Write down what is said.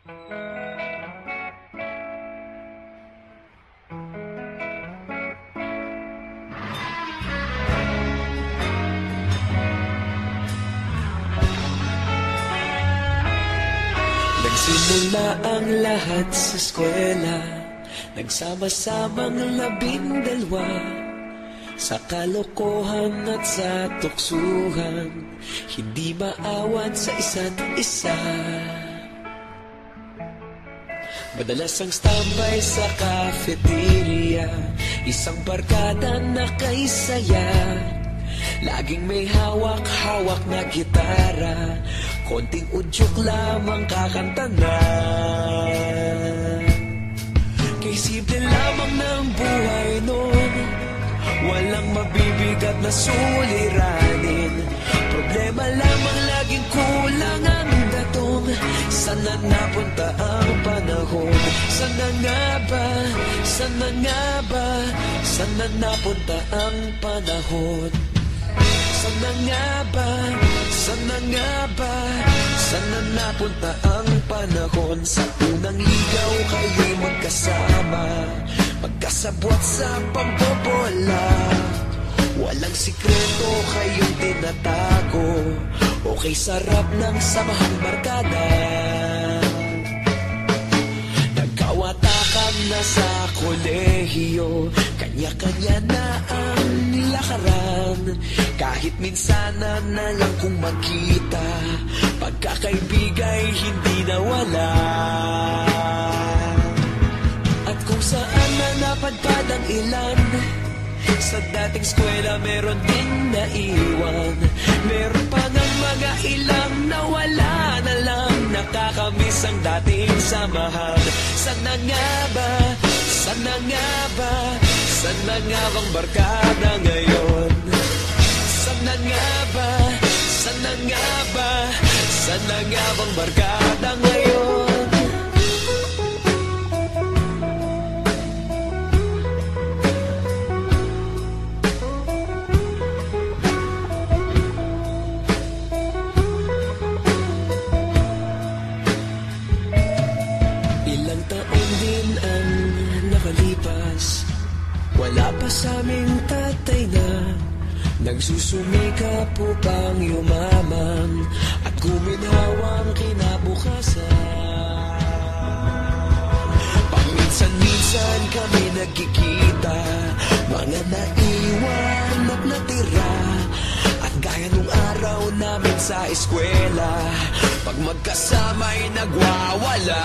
Nagsimula ang lahat sa eskwela, nagsama-samang 12 sa kalokohan at sa tuksuhan, hindi maawat sa isa't isa. Madalas ang standby sa cafeteria, isang barkada na kay saya. Laging may hawak-hawak na gitara, konting udyok lamang kakanta na. Kay simple lamang ng buhay noon, walang mabibigat na suliranin. Problema lamang laging kulang ang datong. Sana napunta ang panahon? Sana nga ba? Sana nga ba? Sana napunta ang panahon? Sana nga ba? Sana nga ba? Sana napunta ang panahon? Sa unang ligaw kayo'y magkasama, magkasabwat sa pambobola. Walang sikreto kayong tinatago, okay sarap ng samahang barkada. Nagkawatakan na sa kolehiyo, kanya-kanya na ang nilakaran. Kahit minsan na lang kung magkita, pagkakaibigay hindi nawala. At kung saan na napadpad ang ilan, sa dating eskwela meron din naiwan. Meron pa ng mga ilang nawala na lang, nakakamiss ang dating samahan. Sana nga ba? Sana nga ba? Sana nga bang barkada ngayon? Sana nga ba? Sana nga ba? Sana nga bang barkada ngayon? Ilang taon din ang nakalipas, wala pa sa aming tatay na nagsusumikap upang yumaman at guminhawang kinabukasan. Paminsan-minsan kami nagkikita, mga naiwan at natira. At gaya nung araw namin sa eskwela, pag magkasama'y nagwawala.